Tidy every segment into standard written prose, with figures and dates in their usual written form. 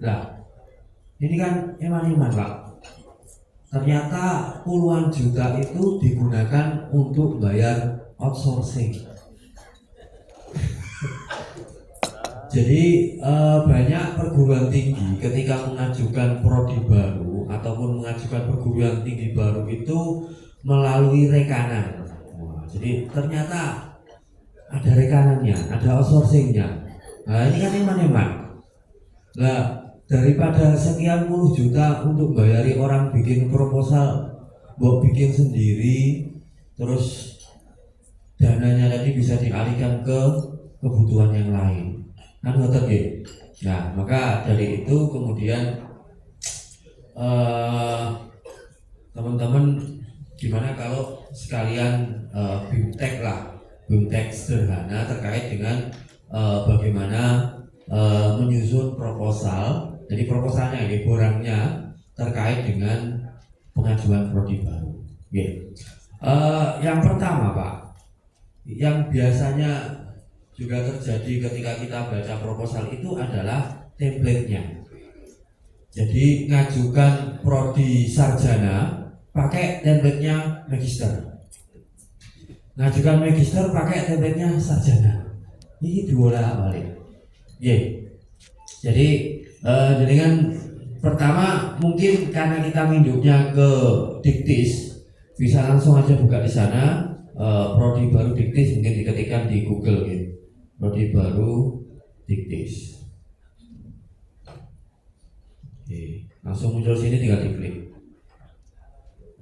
Nah, ini kan eman-eman Pak. Ternyata puluhan juta itu digunakan untuk bayar outsourcing. Jadi banyak perguruan tinggi ketika mengajukan prodi baru ataupun mengajukan perguruan tinggi baru itu melalui rekanan. Wah, jadi ternyata ada rekanannya, ada outsourcingnya. Nah ini kan eman-eman. Nah daripada sekian puluh juta untuk bayari orang bikin proposal, buat bikin sendiri, terus dananya tadi bisa dialihkan ke kebutuhan yang lain. Kan ngoten nggih. Nah, maka dari itu kemudian teman-teman gimana kalau sekalian bimtek lah, bimtek sederhana terkait dengan bagaimana menyusun proposal. Jadi proposalnya ini borangnya terkait dengan pengajuan prodi baru. Yang pertama Pak, yang biasanya juga terjadi ketika kita baca proposal itu adalah template-nya. Jadi ngajukan prodi sarjana pakai template-nya magister. Ngajukan magister pakai template-nya sarjana. Ini diolah balik. Jadi dengan pertama mungkin karena kita mindupnya ke Diktis, bisa langsung aja buka di sana prodi baru Diktis, mungkin diketikkan di Google gitu. Prodi baru Diktis. Oke, langsung muncul sini tinggal diklik.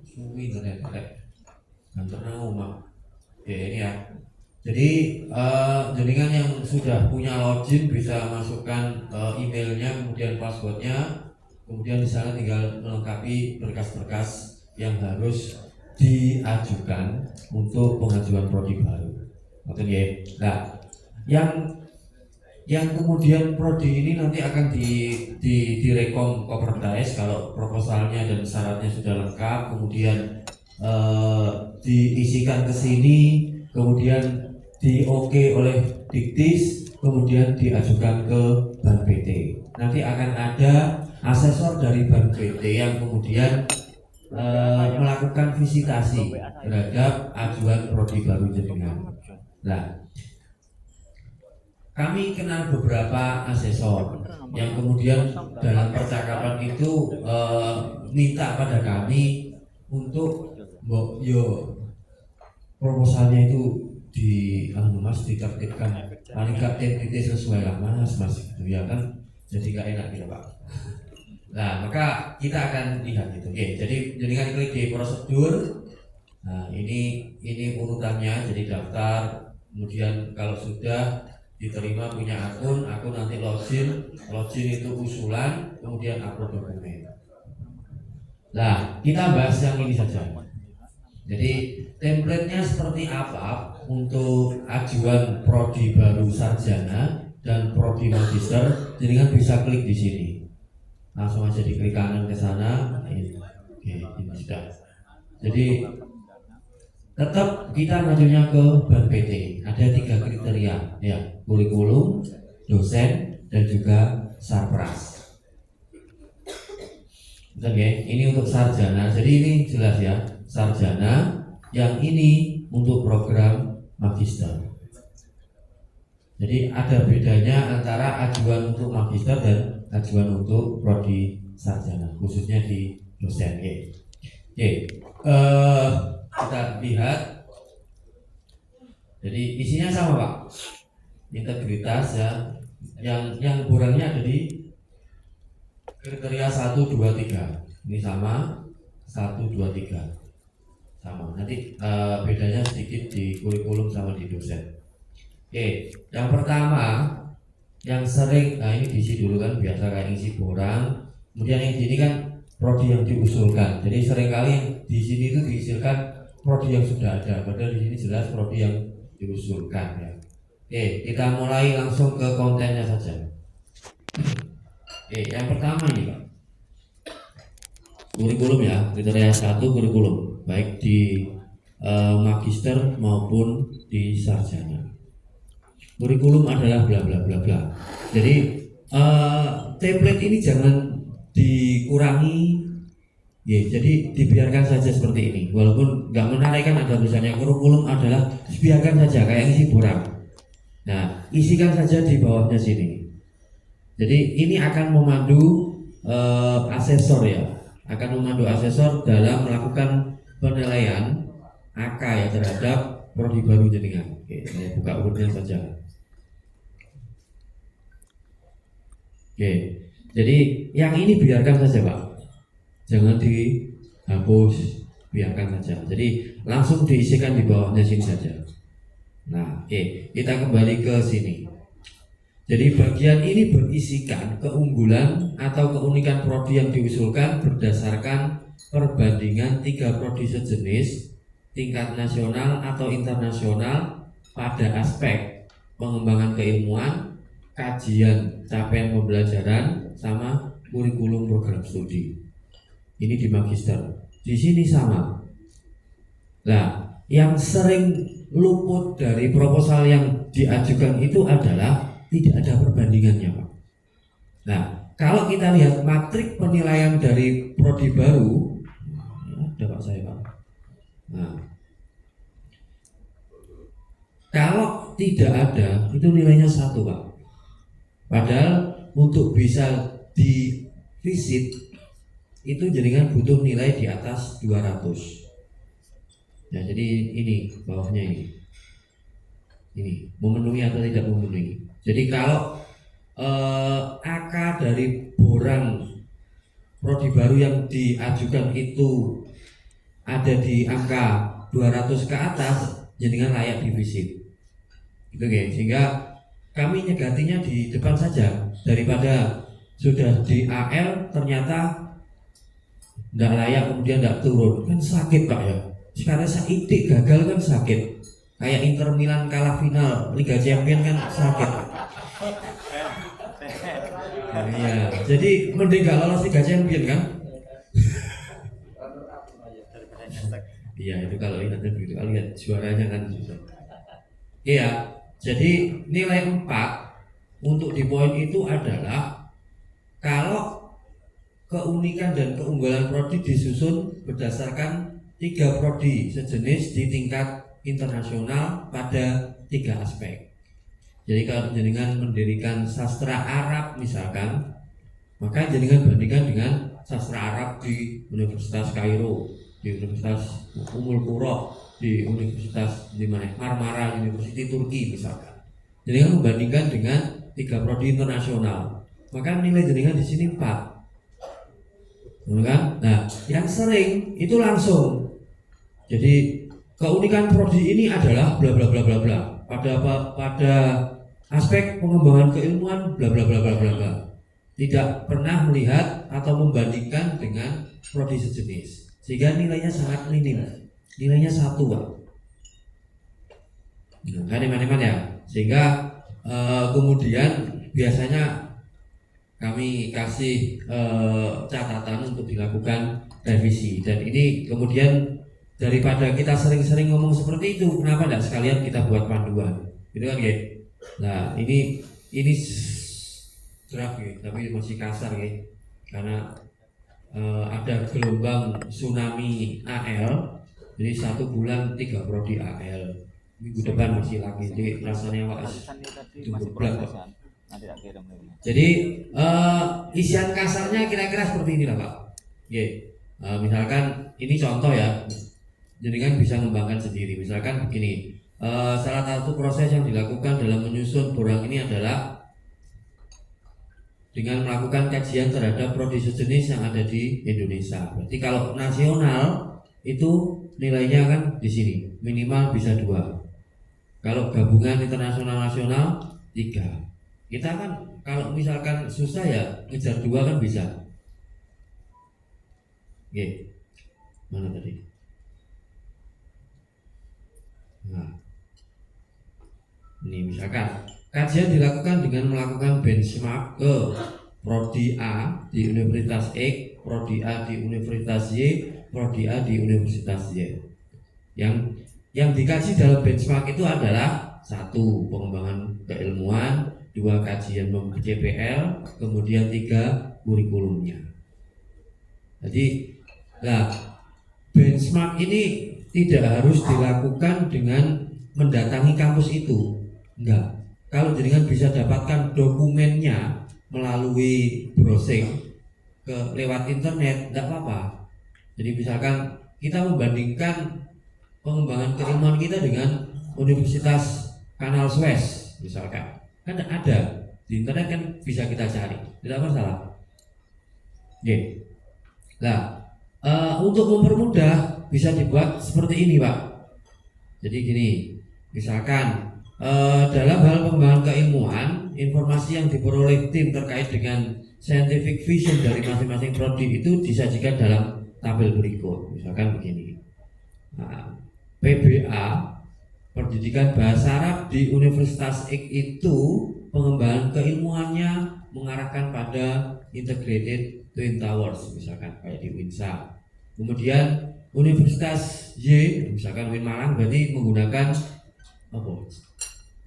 Suwi internet ngantor nang omah. Oke, ini ya. Jadi jaringan yang sudah punya login bisa masukkan emailnya, kemudian passwordnya, kemudian di sana tinggal melengkapi berkas-berkas yang harus diajukan untuk pengajuan prodi baru. Oke, nah, yang kemudian prodi ini nanti akan direkom Kopertais kalau proposalnya dan syaratnya sudah lengkap, kemudian diisikan ke sini, kemudian di oke oleh Diktis, kemudian diajukan ke Ban PT. Nanti akan ada asesor dari Ban PT yang kemudian melakukan visitasi terhadap ajuan prodi baru jenengan. Nah, kami kenal beberapa asesor yang kemudian dalam percakapan itu minta pada kami untuk proposalnya itu mas ditertibkan paling gak titik sesuai lah mas gitu ya kan, jadi gak enak gitu Pak. Nah maka kita akan lihat itu. Jadi kan klik di prosedur. Nah ini urutannya, jadi daftar, kemudian kalau sudah diterima punya akun nanti login itu usulan, kemudian upload dokumen. Nah kita bahas yang ini saja. Jadi template-nya seperti apa untuk ajuan prodi baru sarjana dan prodi magister, jadi kan bisa klik di sini. Langsung aja diklik kanan ke sana. Oke, ini sudah. Jadi tetap kita ngajunya ke Ban PT. Ada 3 kriteria, ya, kurikulum, dosen, dan juga sarpras. Betul ya? Ini untuk sarjana. Jadi ini jelas ya, sarjana. Yang ini untuk program magister. Jadi ada bedanya antara ajuan untuk magister dan ajuan untuk prodi sarjana, khususnya di dosen. Kita lihat. Jadi isinya sama Pak, integritas ya. Yang kurangnya ada di kriteria 1, 2, 3. Ini sama 1, 2, 3 sama. Nanti bedanya sedikit di kurikulum sama di dosen. Yang pertama yang sering, nah ini diisi dulu kan, biasa kayak isi borang. Kemudian yang ini kan prodi yang diusulkan. Jadi seringkali yang di sini itu diisikan prodi yang sudah ada, padahal di sini jelas prodi yang diusulkan ya. Kita mulai langsung ke kontennya saja. Yang pertama ini Pak, kurikulum ya, kriteria 1 kurikulum, baik di magister maupun di sarjana. Kurikulum adalah bla bla bla bla. Jadi template ini jangan dikurangi. Ya, jadi dibiarkan saja seperti ini. Walaupun nggak menarik kan ada tulisannya kurikulum adalah biarkan saja kayak isi borang. Nah, isikan saja di bawahnya sini. Jadi ini akan memandu asesor ya, akan memandu asesor dalam melakukan penilaian AK ya terhadap prodi baru jenengan. Oke, saya buka urutnya saja. Oke, jadi yang ini biarkan saja Pak. Jangan dihapus, biarkan saja. Jadi langsung diisikan di bawahnya sini saja. Nah, oke, kita kembali ke sini. Jadi bagian ini berisikan keunggulan atau keunikan prodi yang diusulkan berdasarkan perbandingan 3 prodi sejenis tingkat nasional atau internasional pada aspek pengembangan keilmuan, kajian capaian pembelajaran, sama kurikulum program studi. Ini di magister, di sini sama. Nah, yang sering luput dari proposal yang diajukan itu adalah tidak ada perbandingannya Pak. Nah, kalau kita lihat matrik penilaian dari prodi baru, ada Pak saya Pak. Nah, kalau tidak ada itu nilainya 1 Pak. Padahal untuk bisa di visit itu jaringan butuh nilai di atas 200. Ya, jadi ini bawahnya ini memenuhi atau tidak memenuhi. Jadi kalau AK dari borang prodi baru yang diajukan itu ada di angka 200 ke atas, jaringan layak divisit. Gitu guys, sehingga kami nyegatinya di depan saja daripada sudah di AL ternyata tidak layak kemudian tidak turun, kan sakit Pak ya. Sekarang Itik gagal kan sakit, kayak Inter Milan kalah final Liga Champions kan sakit. Nah, iya, jadi mending gak lolos Liga Champions kan. Iya itu kalau ingatnya begitu, lihat suaranya kan susah. Iya, jadi nilai 4 untuk di poin itu adalah kalau keunikan dan keunggulan prodi disusun berdasarkan 3 prodi sejenis di tingkat internasional pada 3 aspek. Jadi kalau jenengan mendirikan sastra Arab misalkan, maka jenengan bandingkan dengan sastra Arab di Universitas Kairo, di Universitas Ummul Qura, di Universitas di mana Marmara University Turki misalkan. Jenengan membandingkan dengan 3 prodi internasional, maka nilai jenengan di sini 4. Kan? Nah, yang sering itu langsung. Jadi keunikan prodi ini adalah bla bla bla bla bla. Pada aspek pengembangan keilmuan bla bla bla bla bla bla. Tidak pernah melihat atau membandingkan dengan prodi sejenis. Sehingga nilainya sangat minim. Nilainya 1 Pak. Nah, kan iman-iman ya. Sehingga kemudian biasanya kami kasih catatan untuk dilakukan revisi, dan ini kemudian daripada kita sering-sering ngomong seperti itu, kenapa tidak sekalian kita buat panduan, gitu kan ya? Nah ini draft ya, tapi masih kasar ya, karena ada gelombang tsunami AL, jadi 1 bulan 3 prodi AL, minggu depan masih lagi, jadi rasanya tunggu bulan kok. Jadi isian kasarnya kira-kira seperti ini lah Pak. Misalkan ini contoh ya, jadi kan bisa mengembangkan sendiri. Misalkan begini, salah satu proses yang dilakukan dalam menyusun borang ini adalah dengan melakukan kajian terhadap prodi sejenis yang ada di Indonesia. Berarti kalau nasional itu nilainya kan di sini minimal bisa 2. Kalau gabungan internasional nasional 3. Kita kan kalau misalkan susah ya ngejar 2 kan bisa. Oke, mana tadi? Nah, ini misalkan kajian dilakukan dengan melakukan benchmark ke prodi A di Universitas X, prodi A di Universitas Y, prodi A di Universitas Y. Yang dikaji dalam benchmark itu adalah 1 pengembangan keilmuan, 2 kajian CPL, kemudian 3 kurikulumnya. Jadi, nah, benchmark ini tidak harus dilakukan dengan mendatangi kampus itu, enggak. Kalau jenengan bisa dapatkan dokumennya melalui browsing lewat internet, enggak apa-apa. Jadi misalkan kita membandingkan pengembangan keilmuan kita dengan Universitas Kanal Suez, misalkan, kan ada di internet, kan bisa kita cari, tidak masalah. Oke. Nah, untuk mempermudah bisa dibuat seperti ini, Pak. Jadi gini, misalkan dalam hal pengembangan keilmuan, informasi yang diperoleh tim terkait dengan scientific vision dari masing-masing prodi itu disajikan dalam tabel berikut. Misalkan begini. Nah, PBA, Pendidikan Bahasa Arab di Universitas X itu pengembangan keilmuannya mengarahkan pada Integrated Twin Towers, misalkan kayak di UINSA. Kemudian Universitas Y, misalkan UIN Malang, berarti menggunakan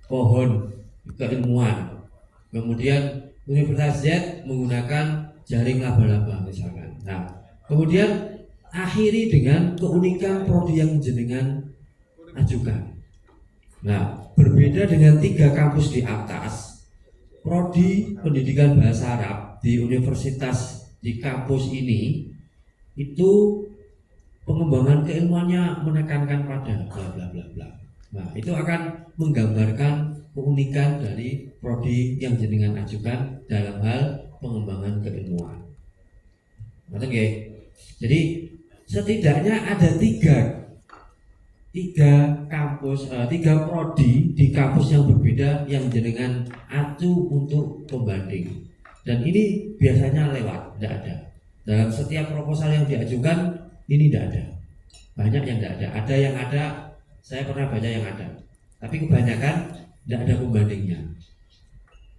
pohon keilmuan. Kemudian Universitas Z menggunakan jaring laba-laba, misalkan. Nah, kemudian akhiri dengan keunikan prodi yang jenengan ajukan. Nah, berbeda dengan 3 kampus di atas, prodi pendidikan bahasa Arab di universitas di kampus ini itu pengembangan keilmuannya menekankan pada bla bla bla bla. Nah, itu akan menggambarkan keunikan dari prodi yang jenengan ajukan dalam hal pengembangan keilmuan. Oke. Jadi setidaknya ada tiga kampus, 3 prodi di kampus yang berbeda yang jenengan acu untuk pembanding. Dan ini biasanya lewat, tidak ada. Dalam setiap proposal yang diajukan ini tidak ada. Banyak yang tidak ada. Ada yang ada, saya pernah baca yang ada. Tapi kebanyakan tidak ada pembandingnya.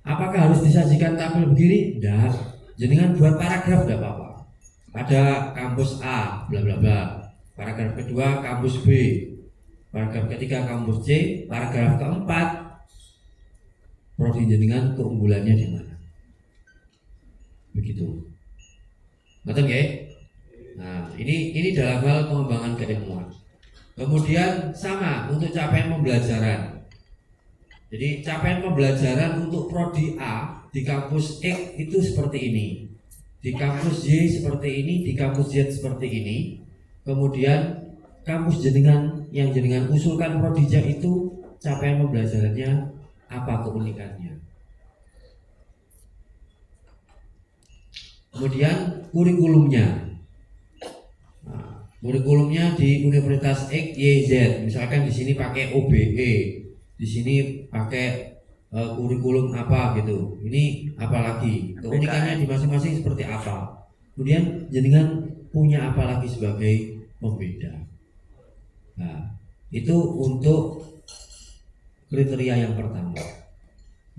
Apakah harus disajikan tabel begini? Tidak. Jenengan buat paragraf tidak apa-apa. Ada kampus A, bla bla bla. Paragraf kedua kampus B. Paragraf ketiga kampus C, paragraf keempat prodi jenengan keunggulannya di mana? Begitu. Betul nggih? Nah, ini dalam hal pengembangan keilmuan. Kemudian sama untuk capaian pembelajaran. Jadi capaian pembelajaran untuk prodi A di kampus X itu seperti ini. Di kampus Y seperti ini, di kampus Z seperti ini. Kemudian kampus jenengan yang jenengan usulkan prodija itu capaian pembelajarannya apa, keunikannya. Kemudian kurikulumnya. Nah, kurikulumnya di Universitas X, Y, Z. Misalkan di sini pakai OBE, di sini pakai kurikulum apa gitu. Ini apalagi keunikannya di masing-masing seperti apa. Kemudian jenengan punya apa lagi sebagai pembeda. Nah, itu untuk kriteria yang pertama.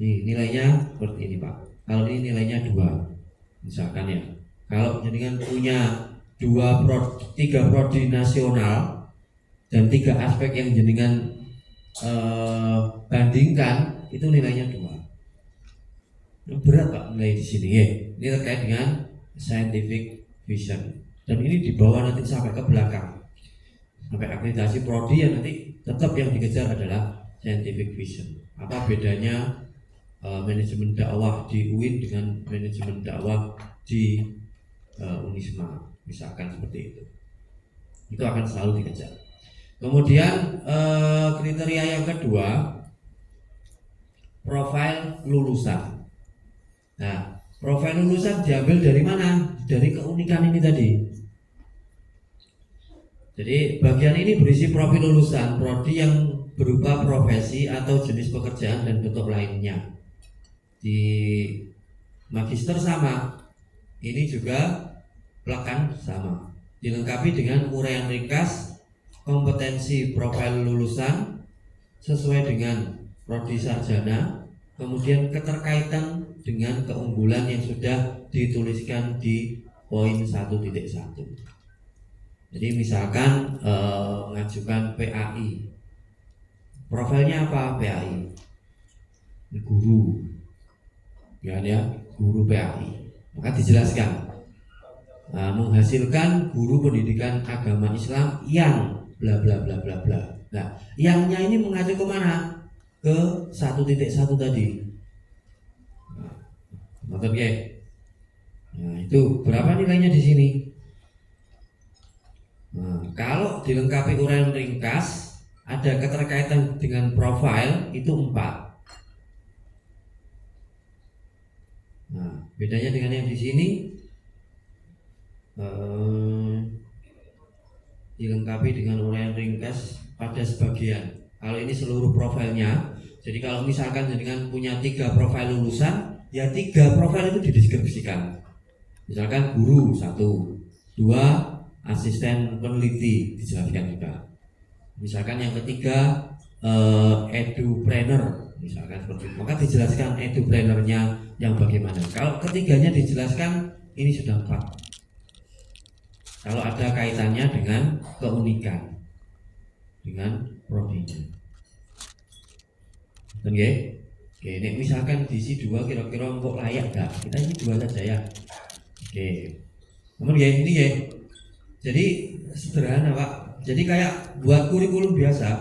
Nih, nilainya seperti ini, Pak. Kalau ini nilainya 2, misalkan ya. Kalau jenengan punya 3 prodi nasional dan 3 aspek yang jenengan bandingkan, itu nilainya 2. Berat, Pak, nilai di sini ya. Ini terkait dengan scientific vision. Dan ini dibawa nanti sampai ke belakang. Sampai akreditasi prodi yang nanti tetap yang dikejar adalah scientific vision. Apa bedanya manajemen dakwah di UIN dengan manajemen dakwah di Unisma, misalkan seperti itu. Itu akan selalu dikejar. Kemudian kriteria yang kedua, profil lulusan. Nah, profil lulusan diambil dari mana? Dari keunikan ini tadi. Jadi bagian ini berisi profil lulusan prodi yang berupa profesi atau jenis pekerjaan dan bentuk lainnya. Di magister sama, ini juga plekan sama. Dilengkapi dengan uraian ringkas kompetensi profil lulusan sesuai dengan prodi sarjana, kemudian keterkaitan dengan keunggulan yang sudah dituliskan di poin 1.1. Jadi misalkan mengajukan PAI, profilnya apa PAI? Guru, ya guru PAI. Maka dijelaskan menghasilkan guru pendidikan agama Islam yang bla bla bla bla bla. Nah, yangnya ini mengacu kemana? Ke 1.1 tadi. Oke. Nah, itu berapa nilainya di sini? Nah, kalau dilengkapi uraian ringkas, ada keterkaitan dengan profil itu 4. Nah, bedanya dengan yang di sini dilengkapi dengan uraian ringkas pada sebagian. Kalau ini seluruh profilnya. Jadi kalau misalkan dengan punya 3 profil lulusan, ya 3 profil itu dideskripsikan. Misalkan guru 1, 2 asisten peneliti dijelaskan juga. Misalkan yang ketiga edupreneur, misalkan seperti itu. Maka dijelaskan edupreneurnya yang bagaimana. Kalau ketiganya dijelaskan, ini sudah 4. Kalau ada kaitannya dengan keunikan, dengan prodinya. Oke, ini misalkan diisi 2 kira-kira kok layak gak? Kita isi 2 saja ya. Oke, kemudian ini ya. Jadi sederhana Pak. Jadi kayak buat kurikulum biasa.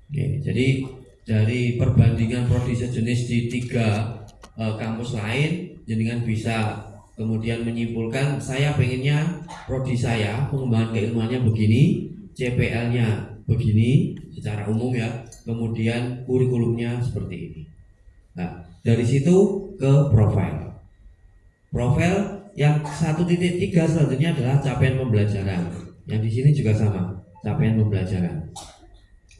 Oke, jadi dari perbandingan prodi sejenis di 3 kampus lain, jenengan bisa kemudian menyimpulkan saya pengennya prodi saya pengembangan keilmuannya begini, CPL-nya begini secara umum ya, kemudian kurikulumnya seperti ini. Nah, dari situ ke profil. Profil yang 1.3 selanjutnya adalah capaian pembelajaran. Yang di sini juga sama, capaian pembelajaran.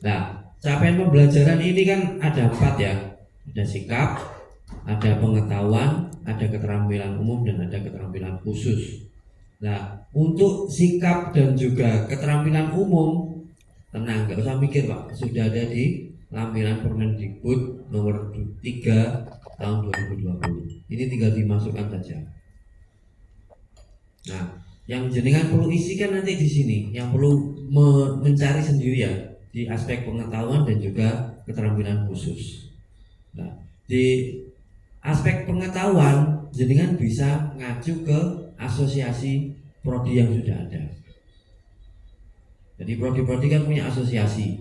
Nah, capaian pembelajaran ini kan ada 4 ya. Ada sikap, ada pengetahuan, ada keterampilan umum, dan ada keterampilan khusus. Nah, untuk sikap dan juga keterampilan umum, tenang, nggak usah mikir Pak, sudah ada di lampiran Permendikbud nomor 3 tahun 2020. Ini tinggal dimasukkan saja. Nah, yang jenengan perlu isi kan nanti di sini, yang perlu mencari sendiri ya, di aspek pengetahuan dan juga keterampilan khusus. Nah, di aspek pengetahuan jenengan bisa ngacu ke asosiasi prodi yang sudah ada. Jadi prodi-prodi kan punya asosiasi.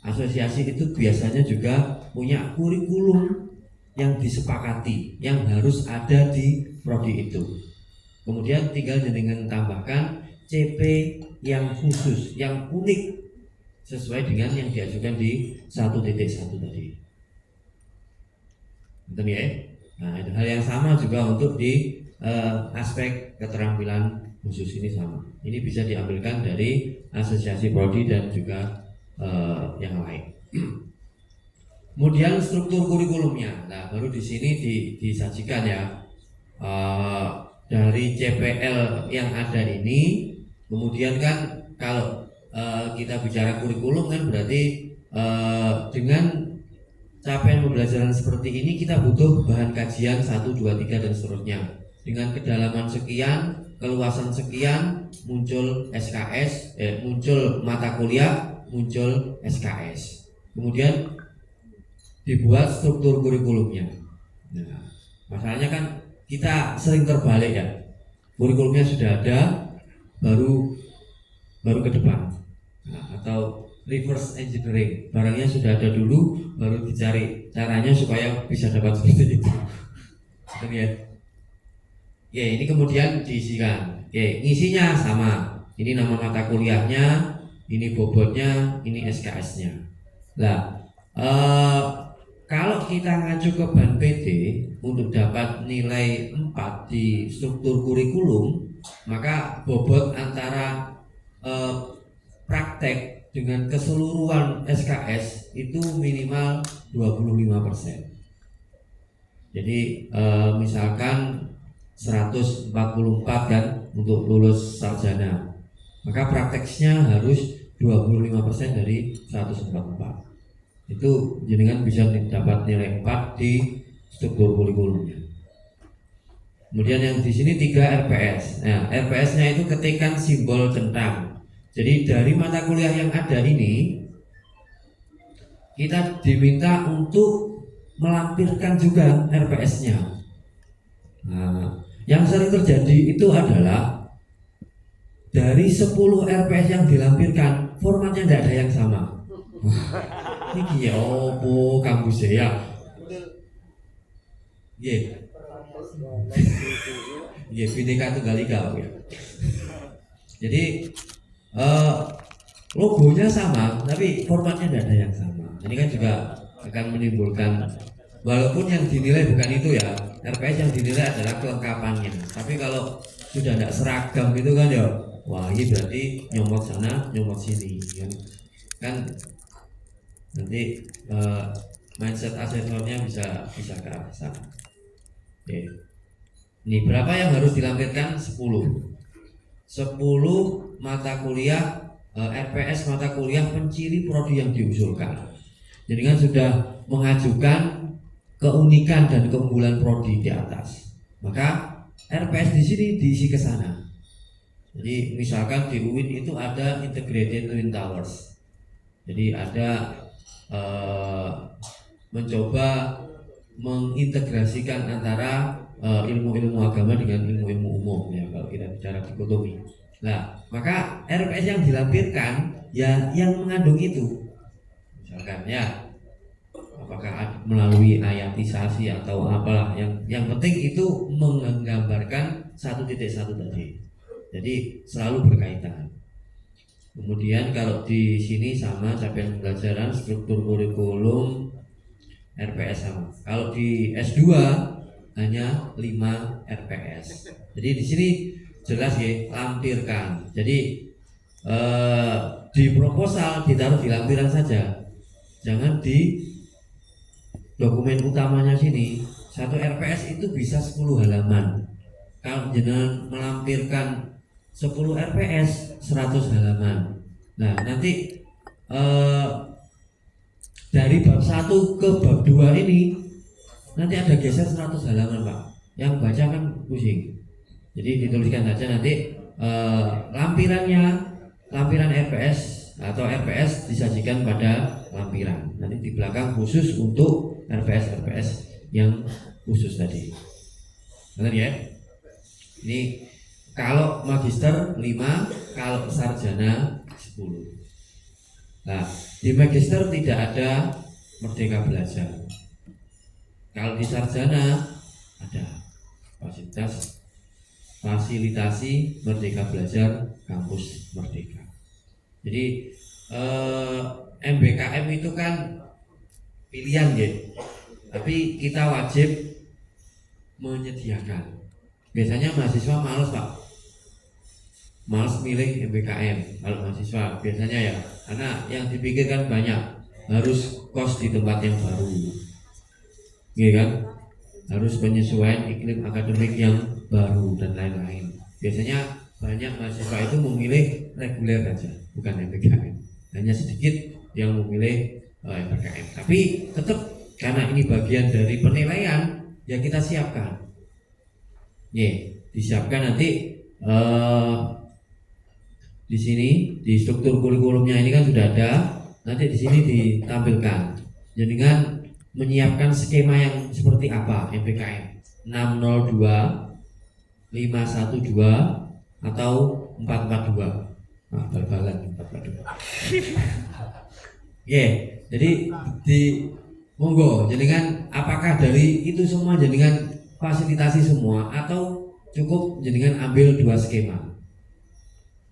Asosiasi itu biasanya juga punya kurikulum yang disepakati, yang harus ada di prodi itu. Kemudian tinggal jenengan tambahkan CP yang khusus, yang unik sesuai dengan yang diajukan di 1.1 tadi. Betul ya? Nah, itu hal yang sama juga untuk di aspek keterampilan khusus ini sama. Ini bisa diambilkan dari asosiasi prodi dan juga yang lain. Kemudian struktur kurikulumnya. Nah, baru di sini disajikan ya. Dari CPL yang ada ini, kemudian kan kalau kita bicara kurikulum kan berarti dengan capaian pembelajaran seperti ini kita butuh bahan kajian 1, 2, 3 dan seterusnya. Dengan kedalaman sekian, keluasan sekian, muncul SKS, muncul mata kuliah, muncul SKS. Kemudian dibuat struktur kurikulumnya. Nah, masalahnya kan kita sering terbalik ya. Kurikulumnya sudah ada, baru ke depan. Nah, atau reverse engineering, barangnya sudah ada dulu, baru dicari caranya supaya bisa dapat seperti itu. Kemudian, ya ini kemudian diisikan. Oke, ngisinya sama. Ini nama mata kuliahnya, ini bobotnya, ini SKS-nya. Nah, kalau kita ngacu ke Ban PD untuk dapat nilai 4 di struktur kurikulum, maka bobot antara praktek dengan keseluruhan SKS itu minimal 25%. Jadi misalkan 144 kan untuk lulus sarjana, maka prakteknya harus 25% dari 144. Itu jenengan bisa dapat nilai 4 di struktur kurikulumnya. Kemudian yang di sini 3 RPS. Nah, RPS-nya itu ketikan simbol centang. Jadi dari mata kuliah yang ada ini kita diminta untuk melampirkan juga RPS-nya. Nah, yang sering terjadi itu adalah dari 10 RPS yang dilampirkan, formatnya tidak ada yang sama. Ini ya opo kampus ya. Iya. Iya, Bhinneka Tunggal Ika ya. Jadi logonya sama, tapi formatnya tidak ada yang sama. Ini kan juga akan menimbulkan, walaupun yang dinilai bukan itu ya, RPS yang dinilai adalah kelengkapannya. Tapi kalau sudah tidak seragam gitu kan ya, wah ini berarti nyomot sana, nyomot sini, kan nanti mindset asesornya bisa ke arah sana. Oke. Ini berapa yang harus dilampirkan? 10 mata kuliah RPS mata kuliah penciri prodi yang diusulkan. Jadi kan sudah mengajukan keunikan dan keunggulan prodi di atas. Maka RPS di sini diisi ke sana. Jadi misalkan di UIN itu ada Integrated Twin Towers. Jadi ada mencoba mengintegrasikan antara ilmu-ilmu agama dengan ilmu-ilmu umum ya, kalau kita bicara dikotomi. Nah, maka RPS yang dilampirkan ya yang mengandung itu. Misalkan ya, apakah melalui ayatisasi atau apalah, yang penting itu menggambarkan 1.1 tadi. Jadi selalu berkaitan. Kemudian kalau di sini sama capaian pembelajaran, struktur kurikulum, RPS sama. Kalau di S2 hanya 5 RPS. Jadi di sini jelas ya, lampirkan. Jadi di proposal ditaruh di lampiran saja. Jangan di dokumen utamanya sini. Satu RPS itu bisa 10 halaman. Kalau jenengan melampirkan 10 RPS 100 halaman. Nah, nanti dari bab 1 ke bab 2 ini nanti ada geser 100 halaman Pak. Yang baca kan pusing. Jadi dituliskan saja nanti lampiran RPS atau RPS disajikan pada lampiran. Nanti di belakang khusus untuk RPS yang khusus tadi. Benar ya? Ini kalau magister 5, kalau sarjana 10. Nah, di magister tidak ada Merdeka Belajar. Kalau di sarjana ada fasilitasi Merdeka Belajar Kampus Merdeka. Jadi MBKM itu kan pilihan ya, tapi kita wajib menyediakan. Biasanya mahasiswa malas Pak, malas milih MBKM kalau mahasiswa biasanya ya, karena yang dipikirkan banyak, harus kos di tempat yang baru, gitu kan, harus penyesuaian iklim akademik yang baru dan lain-lain. Biasanya banyak mahasiswa itu memilih reguler saja, bukan MBKM. Hanya sedikit yang memilih MBKM. Tapi tetap karena ini bagian dari penilaian, ya kita siapkan. Disiapkan nanti di sini di struktur kurikulumnya ini kan sudah ada. Nanti di sini ditampilkan. Jadi kan menyiapkan skema yang seperti apa MBKM 602, 512 atau 442. Nah, bal-balan 442. Jadi di monggo jenengan apakah dari itu semua jenengan fasilitasi semua atau cukup jenengan ambil 2 skema.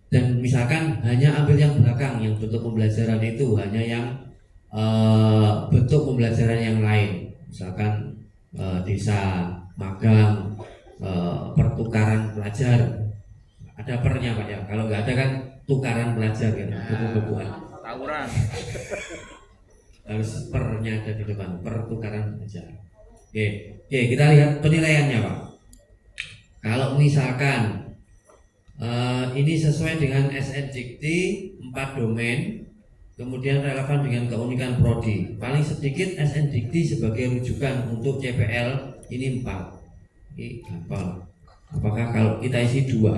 Dan misalkan hanya ambil yang belakang, yang bentuk pembelajaran itu hanya yang bentuk pembelajaran yang lain, misalkan desa, magang, pertukaran pelajar, ada pernya Pak ya. Kalau nggak ada kan tukaran pelajar kan, buku-bukuan. Tawuran. Harus pernya ada di depan, pertukaran pelajar. Oke, kita lihat penilaiannya Pak. Kalau misalkan ini sesuai dengan SNDikti 4 domain, kemudian relevan dengan keunikan prodi. Paling sedikit SNDikti sebagai rujukan untuk CPL ini 4. Ini gampang. Apakah kalau kita isi 2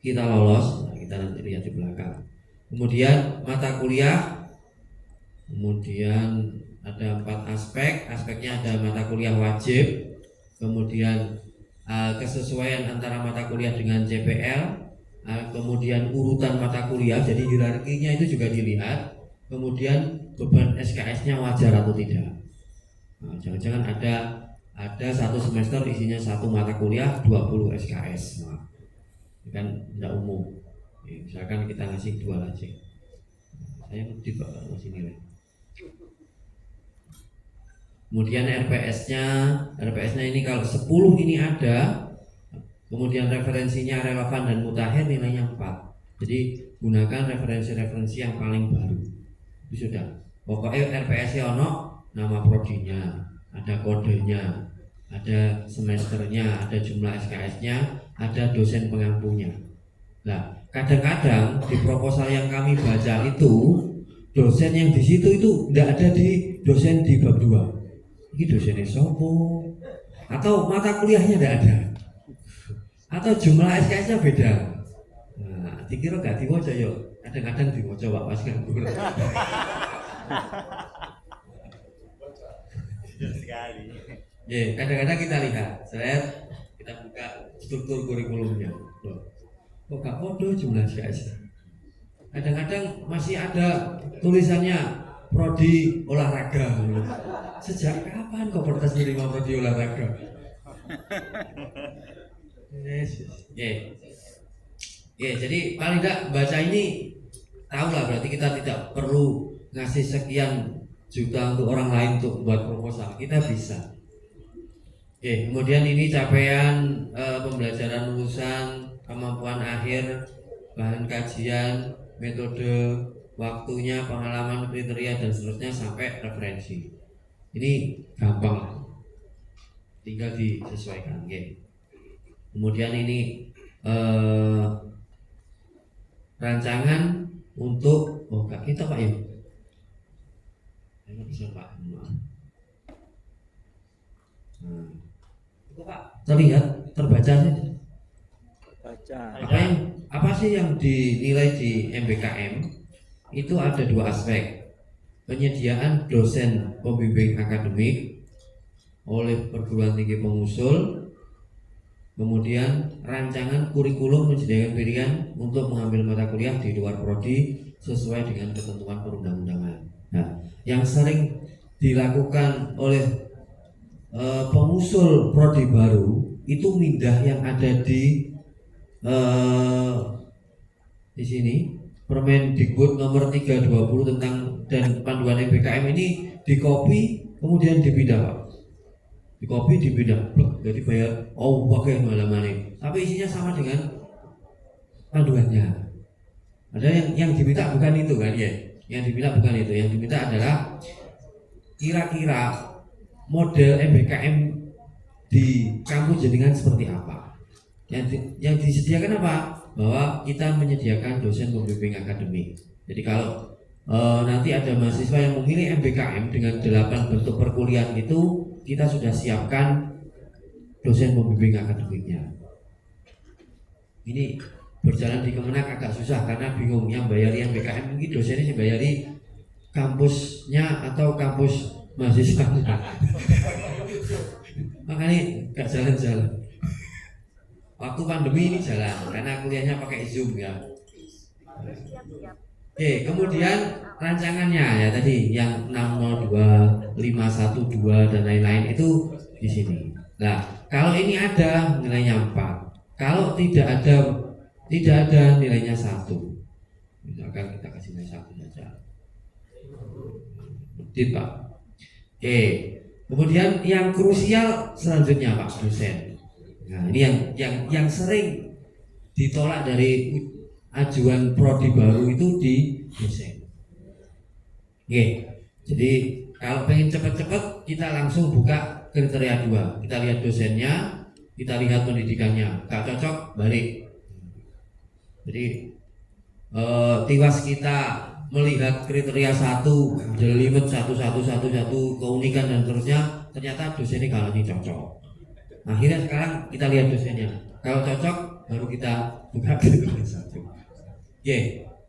kita lolos? Nah, kita nanti lihat di belakang. Kemudian mata kuliah, kemudian Ada 4 aspek. Aspeknya ada mata kuliah wajib, kemudian kesesuaian antara mata kuliah dengan CPL, kemudian urutan mata kuliah, jadi hierarkinya itu juga dilihat, kemudian beban SKS-nya wajar atau tidak. Jangan-jangan ada satu semester isinya satu mata kuliah 20 SKS, kan tidak umum. Misalkan kita ngasih 2 aja, saya tidak ngasih nilai. Kemudian RPS-nya ini kalau 10 ini ada, kemudian referensinya relevan dan mutakhir, nilainya 4. Jadi gunakan referensi-referensi yang paling baru. Itu sudah. Pokoknya RPS-nya ono nama prodinya, ada kodenya, ada semesternya, ada jumlah SKS-nya, ada dosen pengampunya. Nah, kadang-kadang di proposal yang kami baca itu, dosen yang di situ itu tidak ada di dosen di bab 2. Ini dosennya sopo, atau mata kuliahnya tidak ada, atau jumlah SKS-nya beda. Nah, dikira gak diwaca yuk, kadang-kadang diwaca Pak pas nganggur. Ya, kadang-kadang kita lihat, kita buka struktur kurikulumnya. Kok gak podo jumlah SKS? Kadang-kadang masih ada tulisannya prodi olahraga. Sejak kapan kok kertas menerima prodi olahraga? Yes. Jadi paling tidak baca ini tahulah, berarti kita tidak perlu ngasih sekian juta untuk orang lain untuk buat proposal, kita bisa. Kemudian ini capaian pembelajaran lulusan, kemampuan akhir, bahan kajian, metode, waktunya, pengalaman, kriteria dan seterusnya sampai referensi. Ini gampang, tinggal disesuaikan. Kemudian ini rancangan untuk kita Pak ya. Bisa Pak. Itu Pak terlihat, terbaca sih. Apa sih yang dinilai di MBKM? Itu ada 2 aspek. Penyediaan dosen pembimbing akademik oleh perguruan tinggi pengusul, kemudian rancangan kurikulum menyediakan pilihan untuk mengambil mata kuliah di luar prodi sesuai dengan ketentuan perundang-undangan. Nah, yang sering dilakukan oleh pengusul prodi baru itu mindah yang ada di sini, Permendikbud nomor 320 tentang dan panduan MBKM ini dikopi kemudian dipindah Pak. Dikopi dipindah, jadi bayar pakai halaman, tapi isinya sama dengan panduannya. Ada yang diminta bukan itu kan ya? Yang diminta bukan itu, yang diminta adalah kira-kira model MBKM di kampus jenengan seperti apa? Yang disediakan apa? Bahwa kita menyediakan dosen pembimbing akademik. Jadi kalau nanti ada mahasiswa yang memilih MBKM dengan 8 bentuk perkuliahan itu, kita sudah siapkan dosen pembimbing akademiknya. Ini berjalan di Kemenak agak susah karena bingung yang bayari MBKM mungkin dosennya sih bayari kampusnya atau kampus mahasiswa. Makanya gak jalan-jalan. Waktu pandemi ini jalan karena kuliahnya pakai Zoom ya. Kemudian rancangannya ya tadi yang 602, 512 dan lain-lain itu di sini. Nah, kalau ini ada nilainya 4. Kalau tidak ada nilainya 1. Misalkan kita kasih nilai 1 saja. Betul Pak. Kemudian yang krusial selanjutnya Pak, dosen. Nah, ini yang sering ditolak dari ajuan prodi baru itu di dosen. Jadi kalau pengen cepat-cepat kita langsung buka kriteria 2. Kita lihat dosennya, kita lihat pendidikannya. Gak cocok balik. Jadi tiwas kita melihat kriteria 1, jelimet 1, keunikan dan seterusnya, ternyata dosennya kalau ini cocok. Akhirnya sekarang kita lihat dosennya. Kalau cocok baru kita buka kriteria 1.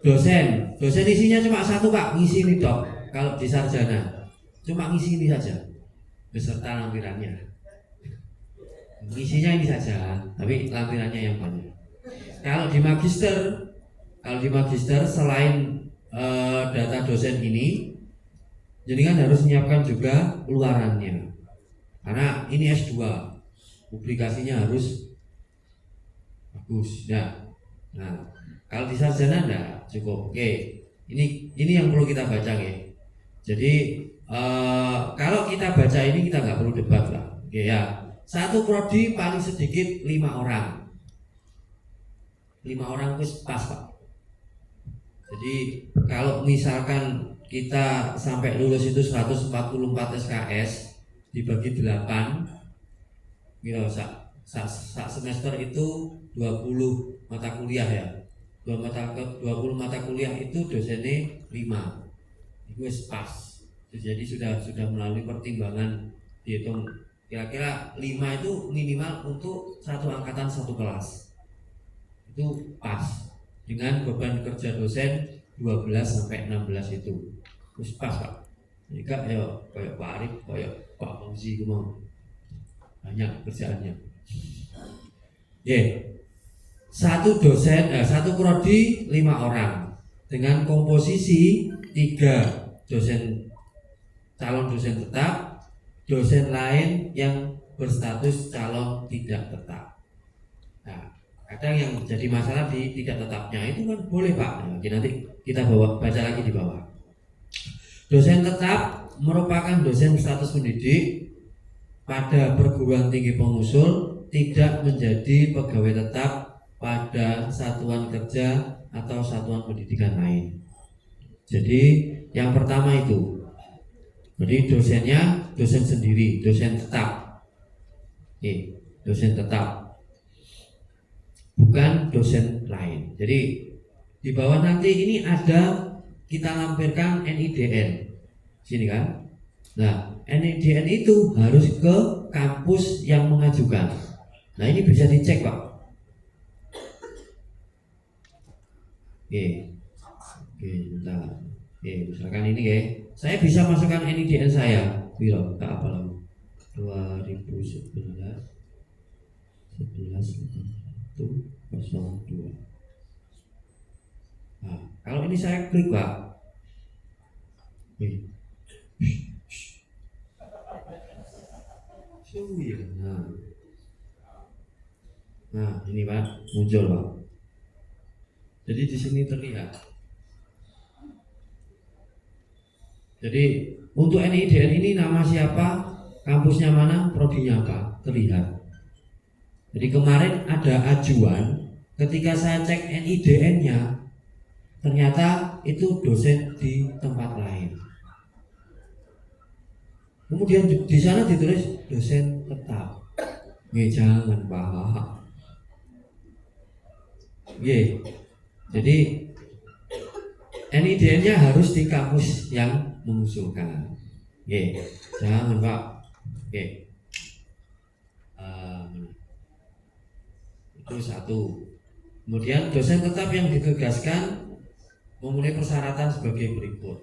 Dosen isinya cuma 1 Pak, ngisi nih dok. Kalau di sarjana cuma ngisi ini saja beserta lampirannya. Isinya ini saja, tapi lampirannya yang banyak. Kalau di magister selain data dosen ini, jadi kan harus menyiapkan juga luarannya. Karena ini S2, publikasinya harus bagus. Nah, kalau di sarjana enggak cukup. Oke, ini yang perlu kita baca ya. Jadi kalau kita baca ini kita nggak perlu debat lah. Oke ya. Satu prodi paling sedikit 5 orang. 5 orang itu pas Pak. Jadi kalau misalkan kita sampai lulus itu 144 SKS dibagi 8, ya sak semester itu 20 mata kuliah ya. 20 mata kuliah itu dosennya 5. Itu pas. Jadi sudah melalui pertimbangan dihitung kira-kira 5 itu minimal untuk satu angkatan satu kelas. Itu pas dengan beban kerja dosen 12 sampai 16 itu. Terus pas Pak. Jika ya kayak Pak Arif, kayak Pak Fauzi itu mau banyak kerjaannya. Satu prodi 5 orang dengan komposisi 3 dosen calon dosen tetap, dosen lain yang berstatus calon tidak tetap. Nah, kadang yang jadi masalah di tidak tetapnya itu kan boleh Pak. Nah, nanti kita baca lagi di bawah. Dosen tetap merupakan dosen berstatus pendidik pada perguruan tinggi pengusul, tidak menjadi pegawai tetap pada satuan kerja atau satuan pendidikan lain. Jadi yang pertama itu, jadi dosennya dosen sendiri, dosen tetap. Dosen tetap, bukan dosen lain. Jadi di bawah nanti ini ada kita lampirkan NIDN, sini kan. Nah, NIDN itu harus ke kampus yang mengajukan. Nah, ini bisa dicek Pak. Bentar. Misalkan ini ya, saya bisa masukkan NIDN saya. Biro, tak apa lagi. 2011 itu 02. Nah, kalau ini saya klik Pak. Nah, ini Pak, muncul Pak. Jadi di sini terlihat. Jadi untuk NIDN ini nama siapa, kampusnya mana, prodinya apa, terlihat. Jadi kemarin ada ajuan, ketika saya cek NIDN-nya, ternyata itu dosen di tempat lain. Kemudian di sana ditulis dosen tetap. Jangan Pak. Jadi NIDN-nya harus di kampus yang mengusulkan. Jangan Pak. Itu satu. Kemudian dosen tetap yang ditugaskan memenuhi persyaratan sebagai berikut.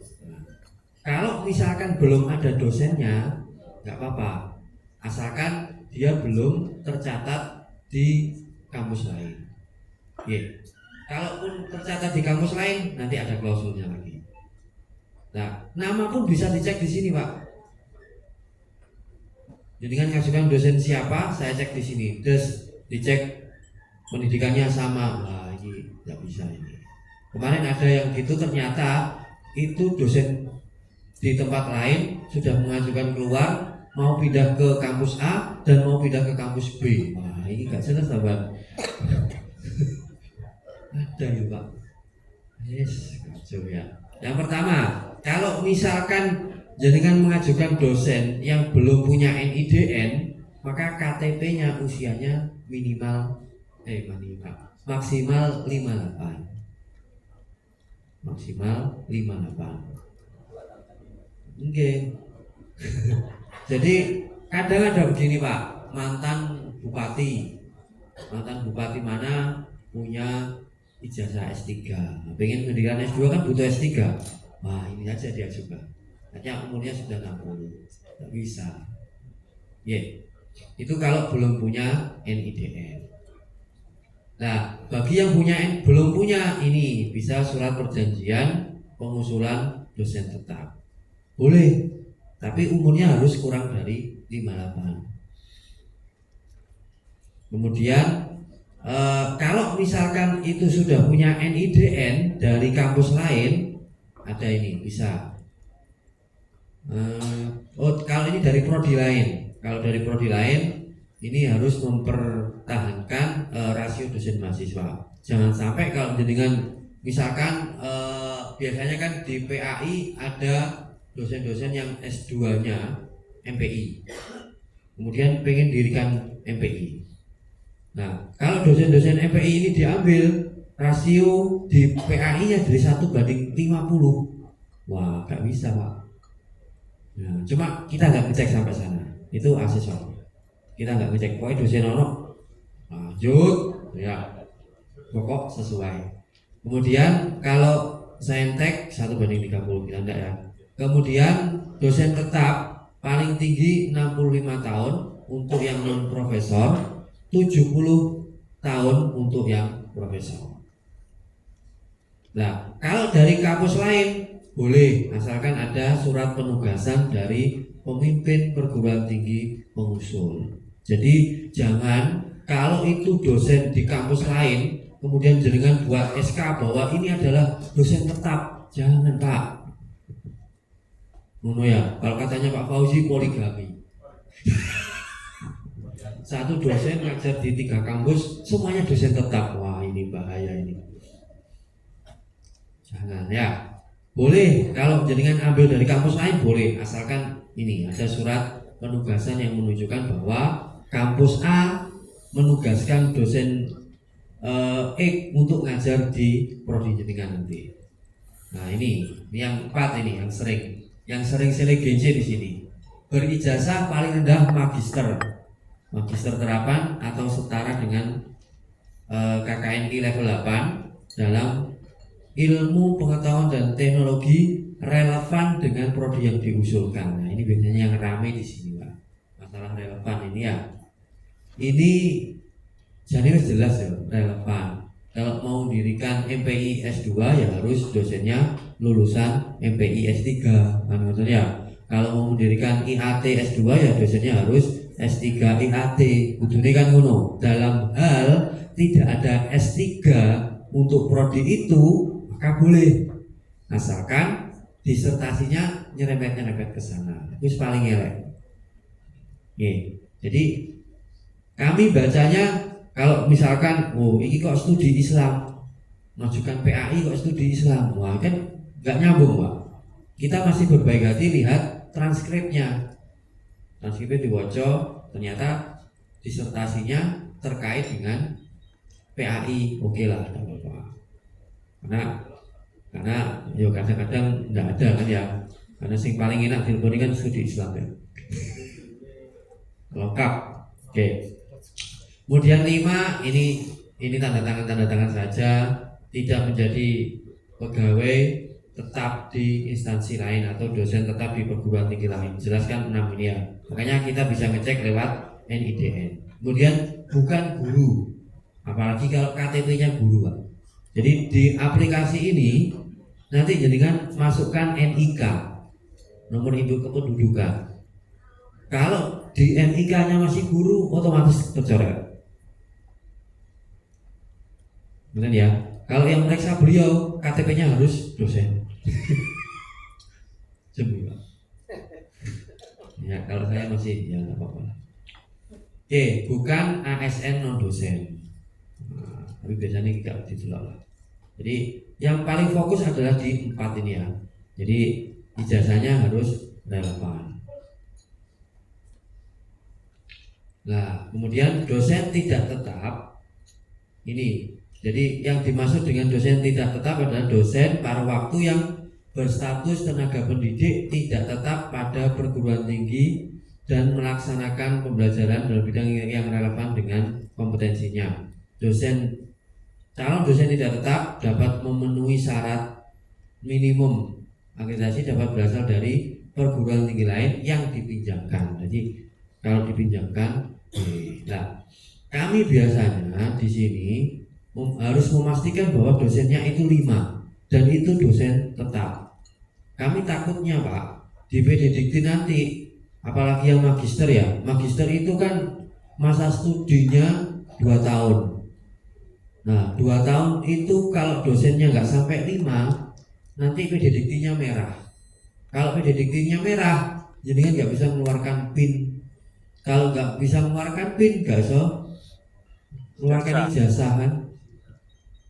Kalau misalkan belum ada dosennya, nggak apa-apa, asalkan dia belum tercatat di kampus lain. Kalaupun tercatat di kampus lain, nanti ada klausulnya lagi. Nah, nama pun bisa dicek di sini Pak. Jadi kan ngajukan dosen siapa, saya cek di sini. Terus dicek pendidikannya sama. Nah, ini nggak bisa ini. Kemarin ada yang gitu, ternyata itu dosen di tempat lain sudah mengajukan keluar, mau pindah ke kampus A dan mau pindah ke kampus B. Wah, ini nggak jelas sahabat. Ada ya Pak. Kacau ya. Yang pertama, kalau misalkan jenengan mengajukan dosen yang belum punya NIDN, maka KTP-nya usianya maksimal 58. Maksimal 58. Jadi kadang ada begini Pak, mantan bupati mana punya ijazah S3, pengen pendidikan S2 kan butuh S3. Wah, ini aja dia juga. hanya umurnya sudah 60, nggak bisa. Itu kalau belum punya NIDN. Nah, bagi yang belum punya ini bisa surat perjanjian pengusulan dosen tetap. Boleh, tapi umurnya harus kurang dari 58. Kemudian kalau misalkan itu sudah punya NIDN dari kampus lain, ada ini bisa. Kalau ini dari prodi lain, kalau dari prodi lain ini harus mempertahankan rasio dosen mahasiswa. Jangan sampai kalau dengan misalkan biasanya kan di PAI ada dosen-dosen yang S2-nya MPI, kemudian pengen dirikan MPI. Nah, kalau dosen-dosen MPI ini diambil, rasio di PAI-nya dari 1:50. Wah, gak bisa Pak. Nah, cuma kita nggak ngecek sampai sana. Itu asesor. Kita nggak ngecek. Pokoknya dosen ono lanjut, ya pokok sesuai. Kemudian kalau saintek 1:30 kita enggak ya. Kemudian dosen tetap paling tinggi 65 tahun untuk yang non profesor, 70 tahun untuk yang profesor. Nah, kalau dari kampus lain boleh, asalkan ada surat penugasan dari pemimpin perguruan tinggi pengusul. Jadi jangan kalau itu dosen di kampus lain kemudian jenengan buat SK bahwa ini adalah dosen tetap, jangan Pak. Ngono ya, kalau katanya Pak Fauzi poligami. Satu dosen ngajar di 3 kampus, semuanya dosen tetap. Wah, ini bahaya ini. Jangan ya. Boleh, kalau jenengan ambil dari kampus lain boleh, asalkan ini ada surat penugasan yang menunjukkan bahwa kampus A menugaskan dosen X untuk ngajar di prodi jenengan nanti. Nah, ini yang 4 ini yang sering GC di sini. Berijazah paling rendah magister terapan atau setara dengan KKNI level 8 dalam ilmu pengetahuan dan teknologi relevan dengan prodi yang diusulkan. Nah, ini biasanya yang ramai di sini, Pak. Masalah relevan ini ya. Ini jadi jelas ya, relevan. Kalau mau mendirikan MPI S2 ya harus dosennya lulusan MPI S3. Kan maksudnya kalau mau mendirikan IAT S2 ya dosennya harus S3 IAT. Kudune kan ngono. Dalam hal tidak ada S3 untuk prodi itu maka boleh, asalkan disertasinya nyerempet ke sana. Itu paling elek. Jadi kami bacanya kalau misalkan ini kok studi Islam, majukan PAI kok studi Islam, wah kan nggak nyambung Pak. Kita masih berbaik hati lihat transkripnya dibaca, ternyata disertasinya terkait dengan PAI, oke lah, tidak apa-apa. Karena yo kadang-kadang nggak ada kan ya, karena sing paling enak telepon kan studi Islam ya, lengkap. Oke. Kemudian 5 ini tanda tangan saja, tidak menjadi pegawai tetap di instansi lain atau dosen tetap di perguruan tinggi lain. Jelaskan 6 ini ya. Makanya kita bisa ngecek lewat NIDN. Kemudian bukan guru, apalagi kalau KTP-nya guru Pak. Jadi di aplikasi ini nanti jadikan masukkan NIK, nomor induk kependudukan. Kalau di NIK-nya masih guru, otomatis tercoret. Benar ya? Kalau yang meriksa beliau, KTP-nya harus dosen. Cuma. Ya, kalau saya masih ya nggak apa-apa. Bukan ASN non dosen. Nah, tapi biasanya tidak ditolak lah. Jadi yang paling fokus adalah di 4 ini ya. Jadi ijazahnya harus relevan. Nah, kemudian dosen tidak tetap ini. Jadi yang dimaksud dengan dosen tidak tetap adalah dosen pada waktu yang berstatus tenaga pendidik tidak tetap pada perguruan tinggi dan melaksanakan pembelajaran dalam bidang yang relevan dengan kompetensinya. Calon dosen tidak tetap dapat memenuhi syarat minimum akreditasi dapat berasal dari perguruan tinggi lain yang dipinjamkan. Jadi kalau dipinjamkan, nah kami biasanya di sini harus memastikan bahwa dosennya itu 5 dan itu dosen tetap. Kami takutnya Pak, di PD Dikti nanti, apalagi yang magister ya, magister itu kan masa studinya 2 tahun. Nah 2 tahun itu kalau dosennya nggak sampai 5, nanti PD Diktinya merah. Kalau PD Diktinya merah, jadi kan nggak bisa mengeluarkan PIN. Kalau nggak bisa mengeluarkan PIN, nggak bisa mengeluarkan ijazah kan.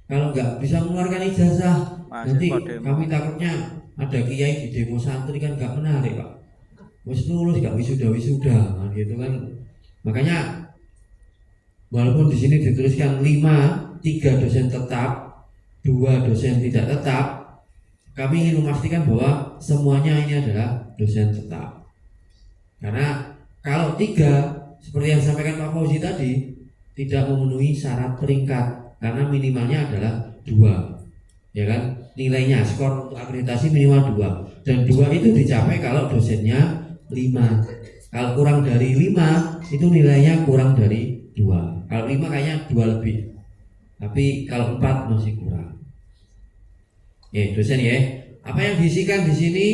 Kalau nggak bisa mengeluarkan ijazah, nanti kami takutnya ada kiai di demo santri kan nggak menarik Pak. Wis lulus nggak wisuda kan gitu kan. Makanya walaupun di sini dituliskan 3 dosen tetap, 2 dosen tidak tetap, kami ingin memastikan bahwa semuanya ini adalah dosen tetap. Karena kalau 3, seperti yang disampaikan Pak Fauzi tadi, tidak memenuhi syarat peringkat, karena minimalnya adalah 2, ya kan? Nilainya skor untuk akreditasi minimal 2, dan 2 itu dicapai kalau dosennya 5. Kalau kurang dari 5 itu nilainya kurang dari 2. Kalau 5 kayaknya 2 lebih, tapi kalau 4 masih kurang. Dosen ya. Apa yang diisikan di sini?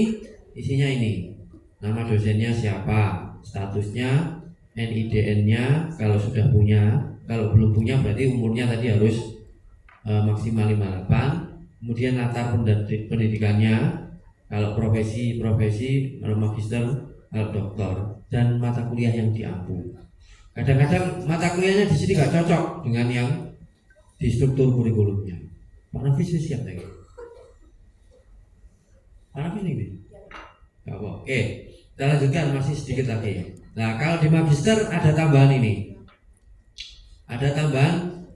Isinya ini. Nama dosennya siapa, statusnya, NIDN-nya kalau sudah punya. Kalau belum punya berarti umurnya tadi harus maksimal 58. Kemudian latar pendidikannya, kalau profesi, kalau magister, kalau doktor, dan mata kuliah yang diampu. Kadang-kadang mata kuliahnya di sini nggak cocok dengan yang di struktur kurikulumnya. Pak Nafis siap lagi. Pak Nafis ini? Nggak apa. Oke, kita lanjutkan, masih sedikit lagi. Nah, kalau di magister ada tambahan ini. Ada tambahan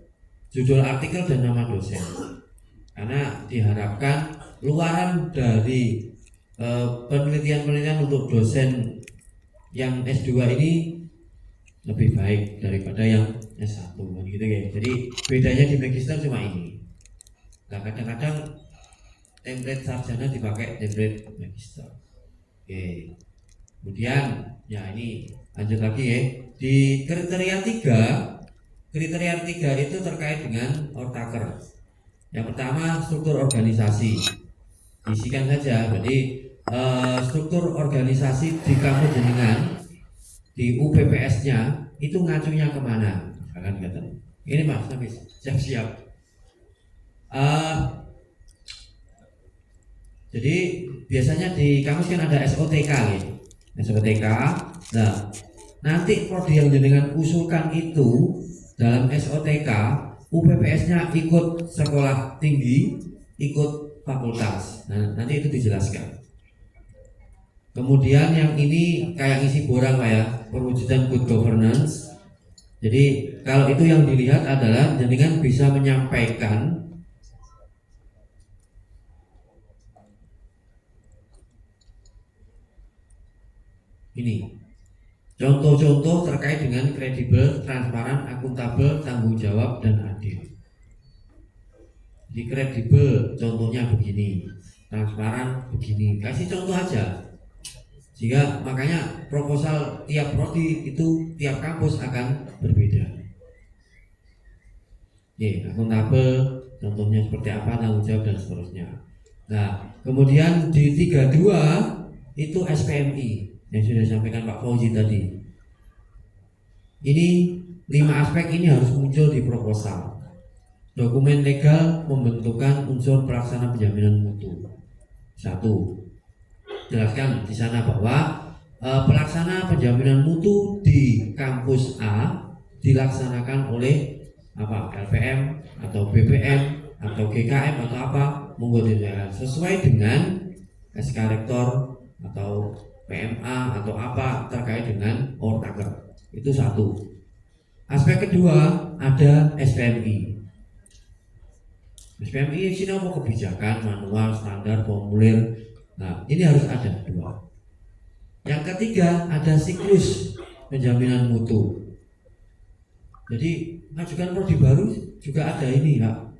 judul artikel dan nama dosen. Karena diharapkan luaran dari penelitian-penelitian untuk dosen yang S2 ini lebih baik daripada yang S1 gitu ya. Jadi bedanya di magister cuma ini. Nah, kadang-kadang template sarjana dipakai template magister. Oke. Kemudian ya ini lanjut lagi ya. Di kriteria 3 itu terkait dengan ortaker. Yang pertama struktur organisasi. Isikan saja. Berarti struktur organisasi di kampus jenengan, di UPPS-nya itu ngacunya kemana? Akan kata. Ini Mas, tapi siap-siap. Jadi biasanya di kampus kan ada SOTK ya. SOTK. Nah, nanti prodi yang jenengan usulkan itu dalam SOTK, UPPS-nya ikut sekolah tinggi, ikut fakultas. Nah, nanti itu dijelaskan. Kemudian yang ini kayak isi borang Pak ya, perwujudan good governance. Jadi kalau itu yang dilihat adalah jenengan bisa menyampaikan ini contoh-contoh terkait dengan kredibel, transparan, akuntabel, tanggung jawab, dan adil. Jadi kredibel contohnya begini, transparan begini, kasih contoh aja. Sehingga makanya proposal tiap prodi itu tiap kampus akan berbeda. Akuntabel contohnya seperti apa, tanggung jawab, dan seterusnya. Nah, kemudian di 32 itu SPMI yang sudah disampaikan Pak Fauzi tadi. Ini 5 aspek ini harus muncul di proposal. Dokumen legal pembentukan unsur pelaksana penjaminan mutu. 1. Jelaskan di sana bahwa pelaksana penjaminan mutu di kampus A dilaksanakan oleh LPM atau BPM atau GKM atau apa, monggo sesuai dengan SK Rektor atau PMA atau apa terkait dengan ortaker. Itu 1. Aspek kedua ada SPMI. SPMI sini apa? Kebijakan, manual, standar, formulir. Nah, ini harus ada 2. Yang ketiga ada siklus penjaminan mutu. Jadi mengajukan prodi baru juga ada ini Pak.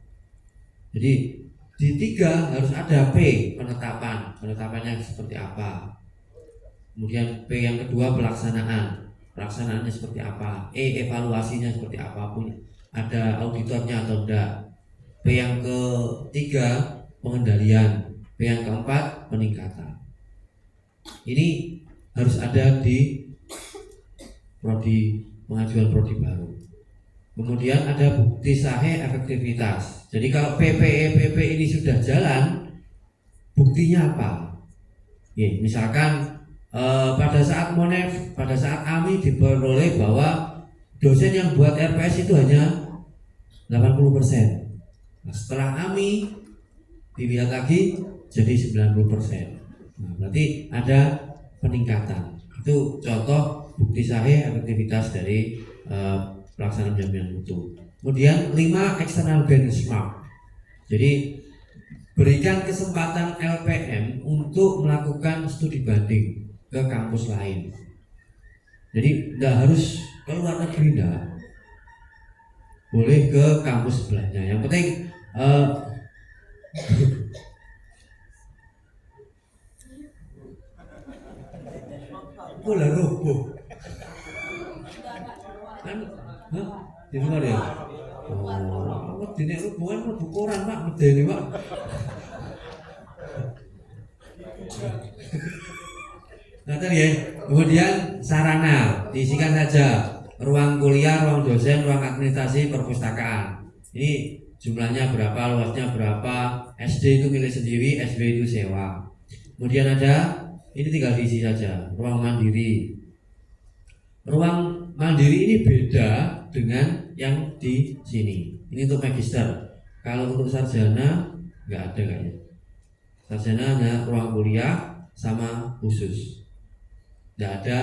Jadi di 3 harus ada P, penetapannya seperti apa. Kemudian P yang kedua pelaksanaan. Pelaksanaannya seperti apa? E evaluasinya seperti apa pun. Ada auditornya atau enggak? P yang ketiga pengendalian. P yang keempat peningkatan. Ini harus ada di pengajuan prodi baru. Kemudian ada bukti sahih efektivitas. Jadi kalau PP ini sudah jalan, buktinya apa? Ya, misalkan pada saat Monef, pada saat AMI diperoleh bahwa dosen yang buat RPS itu hanya 80%. Nah, setelah AMI dilihat lagi jadi 90%. Nah, berarti ada peningkatan. Itu contoh bukti sahih efektivitas dari pelaksanaan jaminan mutu. Kemudian 5 eksternal benchmark. Jadi berikan kesempatan LPM untuk melakukan studi banding ke kampus lain. Jadi tidak harus ke luar negeri, enggak. Boleh ke kampus sebelahnya. Yang penting boleh rubuh. Kan, di luar ya. Oh, dene rubuhan mlebu koran Pak, medeni Pak. Nah tadi ya, kemudian sarana diisikan saja ruang kuliah, ruang dosen, ruang administrasi, perpustakaan. Ini jumlahnya berapa, luasnya berapa, SD itu milik sendiri, SB itu sewa. Kemudian ada, ini tinggal diisi saja, ruang mandiri. Ruang mandiri ini beda dengan yang di sini. Ini untuk magister. Kalau untuk sarjana nggak ada kayaknya. Sarjana hanya ruang kuliah sama khusus. Tidak ada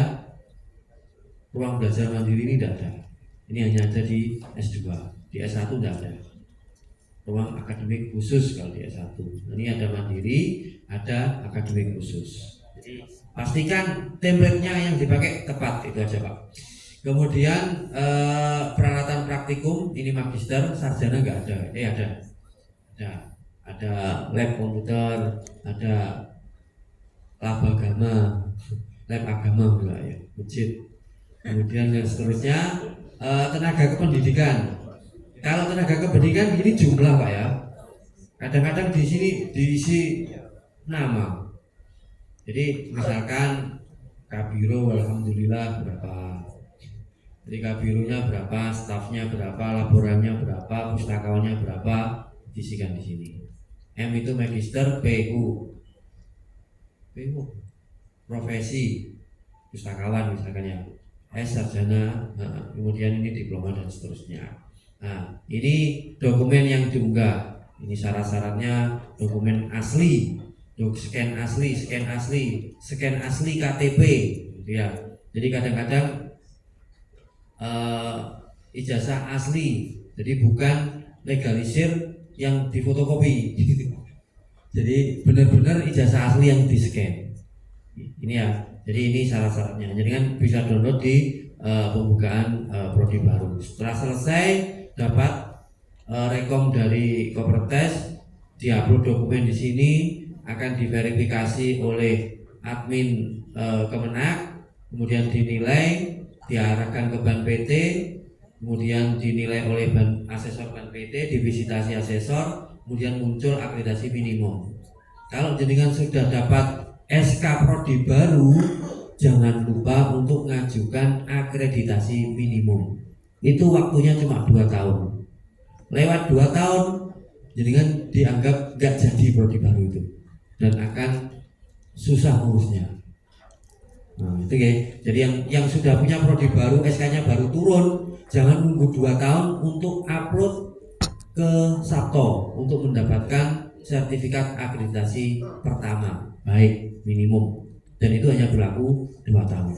ruang belajar mandiri, ini tidak ada. Ini hanya ada di S2, di S1 tidak ada. Ruang akademik khusus kalau di S1. Ini ada mandiri, ada akademik khusus. Jadi pastikan template-nya yang dipakai tepat, itu aja Pak. Kemudian peralatan praktikum, ini magister, sarjana nggak ada. Ada lab komputer, ada lab agama, lab agama juga ya, masjid. Kemudian yang seterusnya tenaga kependidikan. Kalau tenaga kependidikan ini jumlah Pak ya. Kadang-kadang di sini diisi nama. Jadi misalkan Kabiro, alhamdulillah berapa. Jadi kabirunya berapa, stafnya berapa, laporannya berapa, pustakawannya berapa, diisikan di sini. M itu magister, PU profesi pustakawan misalkan ya. S sarjana, kemudian ini diploma dan seterusnya. Nah, ini dokumen yang diunggah. Ini syarat-syaratnya dokumen asli, scan asli KTP, ya. Jadi kadang-kadang ijazah asli, jadi bukan legalisir yang difotokopi. Jadi benar-benar ijazah asli yang di-scan. Ini ya. Jadi ini syarat-syaratnya. Jadi kan bisa download di pembukaan prodi baru. Setelah selesai dapat rekom dari Kopertes, diupload dokumen di sini, akan diverifikasi oleh admin Kemenak, kemudian dinilai, diarahkan ke Ban PT, kemudian dinilai oleh asesor Ban PT, divisitasi asesor, kemudian muncul akreditasi minimum. Kalau jenengan sudah dapat SK Prodi baru, jangan lupa untuk mengajukan akreditasi minimum. Itu waktunya cuma 2 tahun. Lewat 2 tahun, jenengan dianggap nggak jadi Prodi baru itu dan akan susah ngurusnya. Nah, itu ya. Jadi yang sudah punya prodi baru, SK-nya baru turun, jangan nunggu 2 tahun untuk upload ke Sabto untuk mendapatkan sertifikat akreditasi pertama, baik minimum. Dan itu hanya berlaku 2 tahun.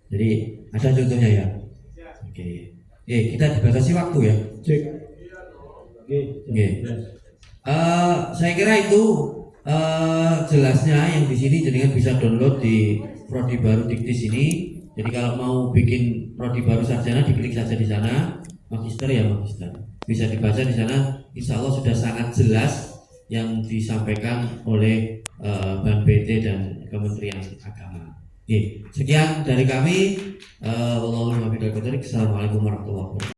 Jadi ada contohnya ya. Oke. Oke, kita dibatasi waktu ya. Cek. Oke. Saya kira itu jelasnya yang di sini jenengan bisa download di prodi baru Diktis ini. Jadi kalau mau bikin prodi baru sarjana, diklik saja di sana. Magister ya magister. Bisa dibaca di sana. Insya Allah sudah sangat jelas yang disampaikan oleh Ban PT dan Kementerian Agama. Oke, sekian dari kami. Assalamualaikum warahmatullahi wabarakatuh.